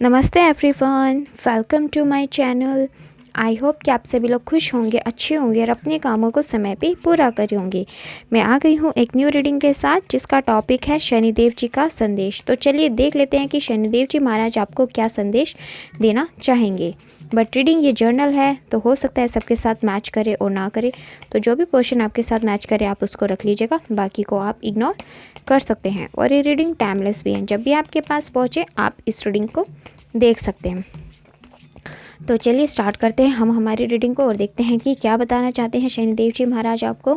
नमस्ते everyone, welcome to my channel. I hope कि आप सभी लोग खुश होंगे, अच्छे होंगे और अपने कामों को समय पे पूरा कर होंगे। मैं आ गई हूँ एक न्यू रीडिंग के साथ जिसका टॉपिक है शनिदेव जी का संदेश। तो चलिए देख लेते हैं कि शनिदेव जी महाराज आपको क्या संदेश देना चाहेंगे। बट रीडिंग ये जर्नल है तो हो सकता है सबके साथ मैच करे और ना करे, तो जो भी पोर्शन आपके साथ मैच करे आप उसको रख लीजिएगा, बाकी को आप इग्नोर कर सकते हैं। और ये रीडिंग टाइमलेस भी है, जब भी आपके पास पहुँचे आप इस रीडिंग को देख सकते हैं। तो चलिए स्टार्ट करते हैं हम हमारी रीडिंग को और देखते हैं कि क्या बताना चाहते हैं शनिदेव जी महाराज, आपको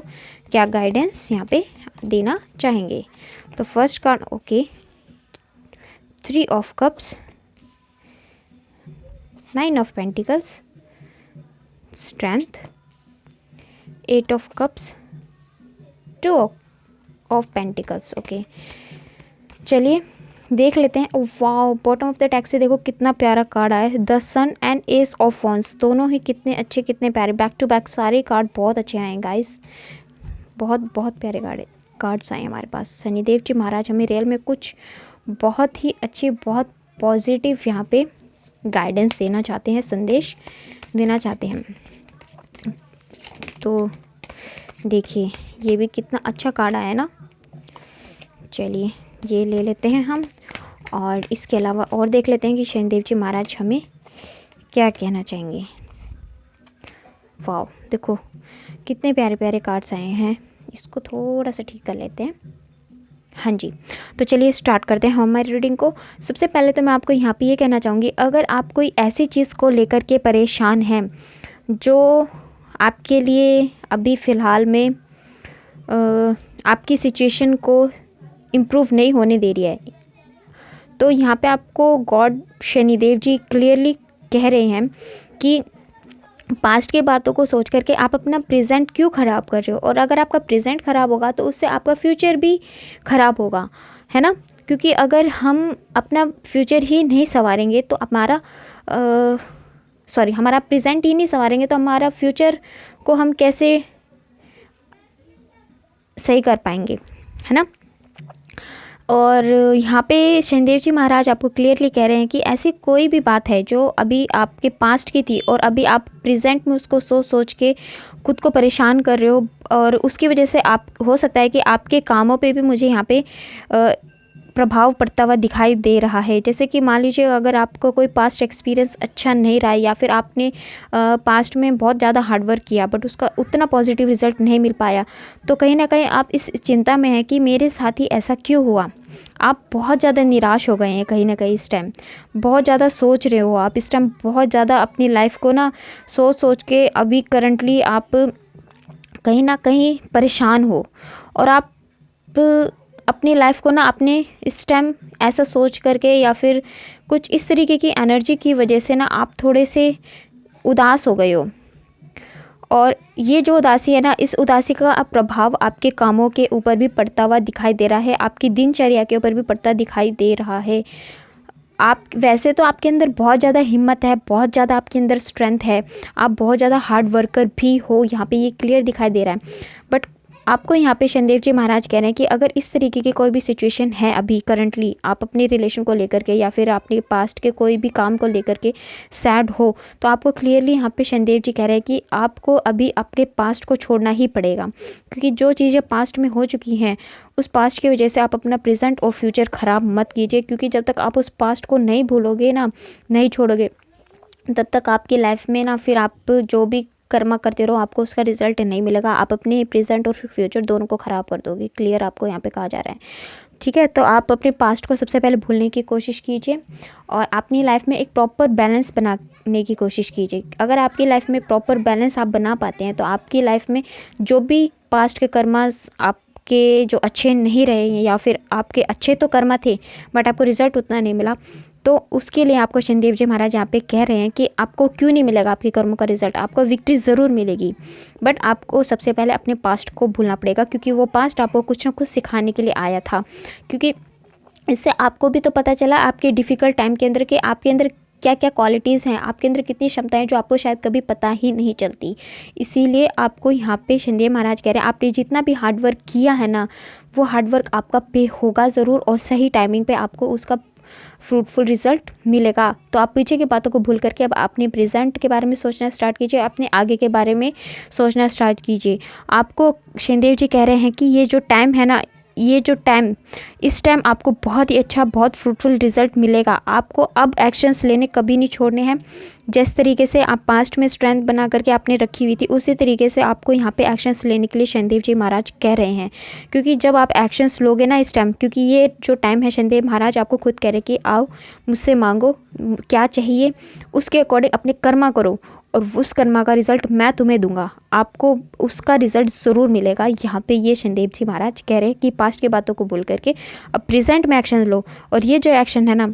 क्या गाइडेंस यहाँ पे देना चाहेंगे। तो first card okay, 3 of cups, 9 of pentacles, strength, 8 of cups, 2 of pentacles. Okay चलिए देख लेते हैं। Wow, bottom of the deck से देखो कितना प्यारा कार्ड आया है, the sun and ace of wands. दोनों ही कितने अच्छे, कितने प्यारे, बैक टू बैक सारे कार्ड बहुत अच्छे आए हैं गाइस। बहुत बहुत प्यारे कार्ड्स आए हमारे पास। शनिदेव जी महाराज हमें रियल में कुछ बहुत ही अच्छे, बहुत पॉजिटिव यहाँ पे गाइडेंस देना चाहते हैं, संदेश देना चाहते हैं। तो देखिए ये भी कितना अच्छा कार्ड आया ना। चलिए ये ले लेते हैं हम, और इसके अलावा और देख लेते हैं कि शनिदेव जी महाराज हमें क्या कहना चाहेंगे। वाओ देखो कितने प्यारे प्यारे कार्ड्स आए हैं। इसको थोड़ा सा ठीक कर लेते हैं। हाँ जी, तो चलिए स्टार्ट करते हैं हमारी रीडिंग को। सबसे पहले तो मैं आपको यहाँ पे ये कहना चाहूँगी, अगर आप कोई ऐसी चीज़ को लेकर के परेशान हैं जो आपके लिए अभी फ़िलहाल में आपकी सिचुएशन को इम्प्रूव नहीं होने दे रही है, तो यहाँ पे आपको गॉड शनिदेव जी क्लियरली कह रहे हैं कि पास्ट की बातों को सोच करके आप अपना प्रेजेंट क्यों ख़राब कर रहे हो। और अगर आपका प्रेजेंट ख़राब होगा तो उससे आपका फ्यूचर भी ख़राब होगा, है ना। क्योंकि अगर हम अपना फ्यूचर ही नहीं संवारेंगे तो हमारा प्रेजेंट ही नहीं संवारेंगे तो हमारा फ्यूचर को हम कैसे सही कर पाएंगे, है ना। और यहाँ पे शनिदेव जी महाराज आपको क्लियरली कह रहे हैं कि ऐसी कोई भी बात है जो अभी आपके पास्ट की थी और अभी आप प्रेजेंट में उसको सोच सोच के खुद को परेशान कर रहे हो, और उसकी वजह से आप हो सकता है कि आपके कामों पे भी मुझे यहाँ पे प्रभाव पड़ता हुआ दिखाई दे रहा है। जैसे कि मान लीजिए अगर आपको कोई पास्ट एक्सपीरियंस अच्छा नहीं रहा है, या फिर आपने पास्ट में बहुत ज़्यादा हार्डवर्क किया बट उसका उतना पॉजिटिव रिजल्ट नहीं मिल पाया, तो कहीं ना कहीं आप इस चिंता में हैं कि मेरे साथ ही ऐसा क्यों हुआ। आप बहुत ज़्यादा निराश हो गए हैं कहीं ना कहीं, इस टाइम बहुत ज़्यादा सोच रहे हो आप, इस टाइम बहुत ज़्यादा अपनी लाइफ को ना सोच सोच के अभी करंटली आप कहीं ना कहीं परेशान हो, और आप अपनी लाइफ को ना अपने इस टाइम ऐसा सोच करके या फिर कुछ इस तरीके की एनर्जी की वजह से ना आप थोड़े से उदास हो गए हो। और ये जो उदासी है ना, इस उदासी का प्रभाव आपके कामों के ऊपर भी पड़ता हुआ दिखाई दे रहा है, आपकी दिनचर्या के ऊपर भी पड़ता दिखाई दे रहा है। आप वैसे तो आपके अंदर बहुत ज़्यादा हिम्मत है, बहुत ज़्यादा आपके अंदर स्ट्रेंथ है, आप बहुत ज़्यादा हार्ड वर्कर भी हो, यहाँ पे ये क्लियर दिखाई दे रहा है। बट आपको यहाँ पे शनिदेव जी महाराज कह रहे हैं कि अगर इस तरीके की कोई भी सिचुएशन है अभी करंटली, आप अपने रिलेशन को लेकर के या फिर अपने पास्ट के कोई भी काम को लेकर के सैड हो, तो आपको क्लियरली यहाँ पे शनिदेव जी कह रहे हैं कि आपको अभी अपने पास्ट को छोड़ना ही पड़ेगा। क्योंकि जो चीज़ें पास्ट में हो चुकी हैं उस पास्ट की वजह से आप अपना प्रेजेंट और फ्यूचर ख़राब मत कीजिए। क्योंकि जब तक आप उस पास्ट को नहीं भूलोगे ना, नहीं छोड़ोगे, तब तक आपकी लाइफ में ना फिर आप जो भी कर्मा करते रहो आपको उसका रिजल्ट नहीं मिलेगा। आप अपने प्रेजेंट और फ्यूचर दोनों को ख़राब कर दोगे, क्लियर आपको यहाँ पे कहा जा रहा है। ठीक है, तो आप अपने पास्ट को सबसे पहले भूलने की कोशिश कीजिए और अपनी लाइफ में एक प्रॉपर बैलेंस बनाने की कोशिश कीजिए। अगर आपकी लाइफ में प्रॉपर बैलेंस आप बना पाते हैं तो आपकी लाइफ में जो भी पास्ट के कर्मास आपके जो अच्छे नहीं रहे हैं, या फिर आपके अच्छे तो कर्मा थे बट आपको रिजल्ट उतना नहीं मिला, तो उसके लिए आपको शनिदेव जी महाराज यहाँ पे कह रहे हैं कि आपको क्यों नहीं मिलेगा आपके कर्मों का रिजल्ट, आपको विक्ट्री ज़रूर मिलेगी। बट आपको सबसे पहले अपने पास्ट को भूलना पड़ेगा, क्योंकि वो पास्ट आपको कुछ ना कुछ सिखाने के लिए आया था। क्योंकि इससे आपको भी तो पता चला आपके डिफ़िकल्ट टाइम के अंदर कि आपके अंदर क्या क्या क्वालिटीज़ हैं, आपके अंदर कितनी क्षमताएं जो आपको शायद कभी पता ही नहीं चलती। इसीलिए आपको यहाँ पे शनिदेव महाराज कह रहे हैं आपने जितना भी हार्डवर्क किया है ना, वो हार्डवर्क आपका पे होगा ज़रूर, और सही टाइमिंग पे आपको उसका फ्रूटफुल रिजल्ट मिलेगा। तो आप पीछे की बातों को भूल करके अब अपने प्रेजेंट के बारे में सोचना स्टार्ट कीजिए, अपने आगे के बारे में सोचना स्टार्ट कीजिए। आपको शनिदेव जी कह रहे हैं कि ये जो टाइम है ना, इस टाइम आपको बहुत ही अच्छा, बहुत फ्रूटफुल रिजल्ट मिलेगा। आपको अब एक्शंस लेने कभी नहीं छोड़ने हैं। जिस तरीके से आप पास्ट में स्ट्रेंथ बना करके आपने रखी हुई थी, उसी तरीके से आपको यहाँ पे एक्शंस लेने के लिए शनिदेव जी महाराज कह रहे हैं। क्योंकि जब आप एक्शंस लोगे ना इस टाइम, क्योंकि ये जो टाइम है शनिदेव महाराज आपको खुद कह रहे हैं कि आओ मुझसे मांगो क्या चाहिए, उसके अकॉर्डिंग अपने कर्मा करो और उस कर्मा का रिज़ल्ट मैं तुम्हें दूंगा, आपको उसका रिज़ल्ट ज़रूर मिलेगा। यहाँ पे ये शनिदेव जी महाराज कह रहे हैं कि पास्ट की बातों को भूल करके अब प्रेजेंट में एक्शन लो। और ये जो एक्शन है ना,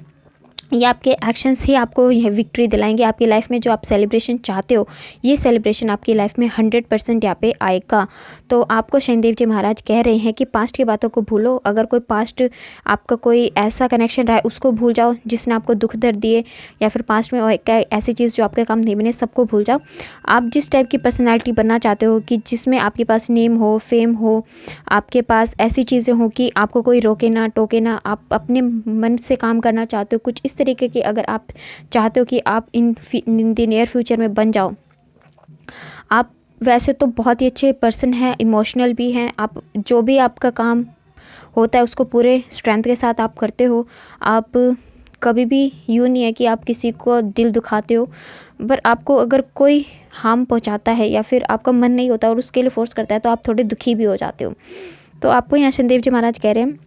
ये आपके एक्शंस ही आपको यह विक्ट्री दिलाएंगे। आपकी लाइफ में जो आप सेलिब्रेशन चाहते हो, ये सेलिब्रेशन आपकी लाइफ में 100% यहाँ पे आएगा। तो आपको शनिदेव जी महाराज कह रहे हैं कि पास्ट की बातों को भूलो। अगर कोई पास्ट आपका कोई ऐसा कनेक्शन रहा है उसको भूल जाओ जिसने आपको दुख दर्द दिए, या फिर पास्ट में ऐसी चीज़ जो आपके काम नहीं बने, सबको भूल जाओ। आप जिस टाइप की पर्सनैलिटी बनना चाहते हो कि जिसमें आपके पास नेम हो, फेम हो, आपके पास ऐसी चीज़ें हो कि आपको कोई रोके ना टोके ना, आप अपने मन से काम करना चाहते हो, कुछ इस तरीके की अगर आप चाहते हो कि आप इन द नियर फ्यूचर में बन जाओ। आप वैसे तो बहुत ही अच्छे पर्सन हैं, इमोशनल भी हैं, आप जो भी आपका काम होता है उसको पूरे स्ट्रेंथ के साथ आप करते हो। आप कभी भी यूँ नहीं है कि आप किसी को दिल दुखाते हो, पर आपको अगर कोई हार्म पहुंचाता है या फिर आपका मन नहीं होता और उसके लिए फोर्स करता है तो आप थोड़े दुखी भी हो जाते हो। तो आपको यहाँ शनिदेव जी महाराज कह रहे हैं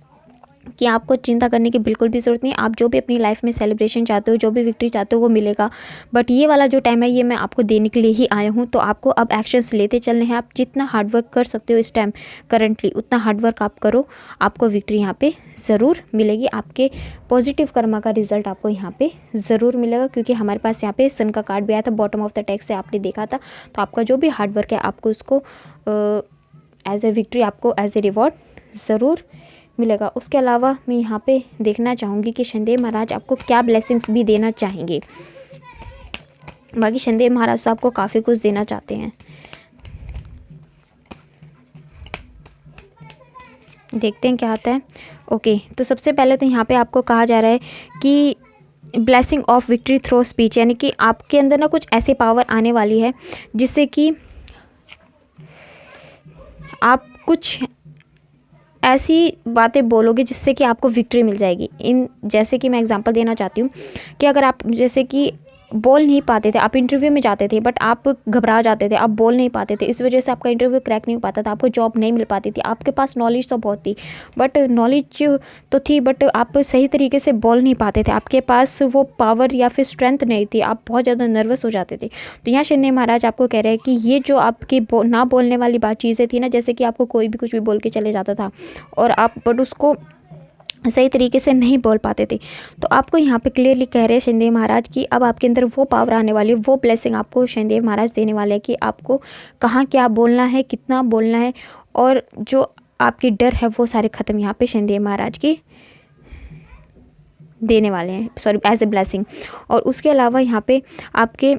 कि आपको चिंता करने की बिल्कुल भी ज़रूरत नहीं। आप जो भी अपनी लाइफ में सेलिब्रेशन चाहते हो, जो भी विक्ट्री चाहते हो, वो मिलेगा। बट ये वाला जो टाइम है ये मैं आपको देने के लिए ही आया हूँ। तो आपको अब एक्शंस लेते चलने हैं। आप जितना हार्डवर्क कर सकते हो इस टाइम करंटली, उतना हार्डवर्क आप करो, आपको विक्ट्री यहाँ पे ज़रूर मिलेगी। आपके पॉजिटिव कर्मा का रिजल्ट आपको यहाँ पे ज़रूर मिलेगा। क्योंकि हमारे पास यहाँ पे सन का कार्ड भी आया था, बॉटम ऑफ द टेक्स्ट से आपने देखा था। तो आपका जो भी हार्डवर्क है आपको उसको एज ए विक्ट्री, आपको एज ए रिवॉर्ड ज़रूर मिलेगा। उसके अलावा मैं यहाँ पे देखना चाहूँगी कि शनिदेव महाराज आपको क्या ब्लेसिंग्स भी देना चाहेंगे। बाकी शनिदेव महाराज तो आपको काफ़ी कुछ देना चाहते हैं। देखते हैं क्या आता है। ओके, तो सबसे पहले तो यहाँ पे आपको कहा जा रहा है कि blessing of victory through speech, यानी कि आपके अंदर ना कुछ ऐसी पावर आने वाली है जिससे कि आप कुछ ऐसी बातें बोलोगे जिससे कि आपको विक्ट्री मिल जाएगी। जैसे कि मैं एग्जांपल देना चाहती हूँ कि अगर आप जैसे कि बोल नहीं पाते थे, आप इंटरव्यू में जाते थे बट आप घबरा जाते थे, आप बोल नहीं पाते थे, इस वजह से आपका इंटरव्यू क्रैक नहीं हो पाता था, आपको जॉब नहीं मिल पाती थी। आपके पास नॉलेज तो बहुत थी, बट नॉलेज तो थी बट आप सही तरीके से बोल नहीं पाते थे, आपके पास वो पावर या फिर स्ट्रेंथ नहीं थी, आप बहुत ज़्यादा नर्वस हो जाते थे। तो यहाँ शनि महाराज आपको कह रहे हैं कि ये जो आपकी ना बोलने वाली बात चीज़ें थी ना, जैसे कि आपको कोई भी कुछ भी बोल के चले जाता था और आप बट उसको सही तरीके से नहीं बोल पाते थे, तो आपको यहाँ पे क्लियरली कह रहे हैं शनिदेव महाराज कि अब आपके अंदर वो पावर आने वाली है, वो ब्लेसिंग आपको शनिदेव महाराज देने वाले हैं कि आपको कहाँ क्या बोलना है, कितना बोलना है, और जो आपकी डर है वो सारे ख़त्म यहाँ पे शनिदेव महाराज की देने वाले हैं, सॉरी एज ए ब्लेसिंग। और उसके अलावा यहाँ पे आपके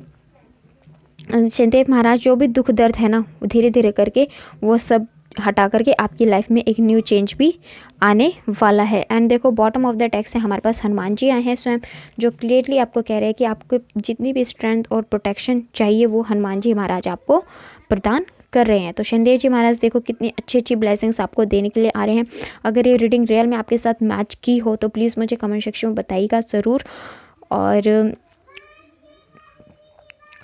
शनिदेव महाराज जो भी दुख दर्द है ना, धीरे धीरे करके वो सब हटा करके आपकी लाइफ में एक न्यू चेंज भी आने वाला है। एंड देखो बॉटम ऑफ द टेक्स्ट से हमारे पास हनुमान जी आए हैं स्वयं, जो क्लियरली आपको कह रहे हैं कि आपको जितनी भी स्ट्रेंथ और प्रोटेक्शन चाहिए वो हनुमान जी महाराज आपको प्रदान कर रहे हैं। तो शनिदेव जी महाराज देखो कितनी अच्छी अच्छी ब्लेसिंग्स आपको देने के लिए आ रहे हैं। अगर ये रीडिंग रियल में आपके साथ मैच की हो तो प्लीज़ मुझे कमेंट सेक्शन में बताइएगा ज़रूर। और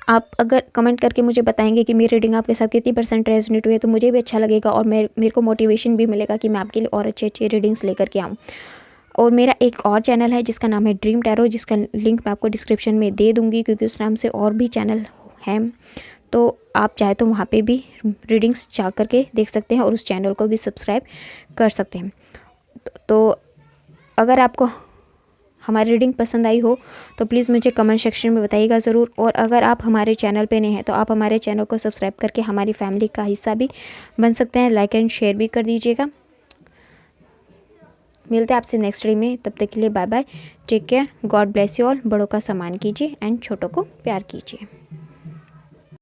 आप अगर कमेंट करके मुझे बताएंगे कि मेरी रीडिंग आपके साथ कितनी % रेजोनेट हुई है तो मुझे भी अच्छा लगेगा और मेरे को मोटिवेशन भी मिलेगा कि मैं आपके लिए और अच्छी अच्छी रीडिंग्स लेकर के आऊँ। और मेरा एक और चैनल है जिसका नाम है ड्रीम टैरो, जिसका लिंक मैं आपको डिस्क्रिप्शन में दे दूँगी, क्योंकि उस नाम से और भी चैनल हैं, तो आप चाहे तो वहाँ पे भी रीडिंग्स जा कर के देख सकते हैं और उस चैनल को भी सब्सक्राइब कर सकते हैं। तो अगर आपको हमारी रीडिंग पसंद आई हो तो प्लीज़ मुझे कमेंट सेक्शन में बताइएगा ज़रूर। और अगर आप हमारे चैनल पे नए हैं तो आप हमारे चैनल को सब्सक्राइब करके हमारी फैमिली का हिस्सा भी बन सकते हैं, लाइक एंड शेयर भी कर दीजिएगा। मिलते हैं आपसे नेक्स्ट रीडिंग में, तब तक के लिए bye bye, take care, God bless you all. बड़ों का सम्मान कीजिए एंड छोटों को प्यार कीजिए।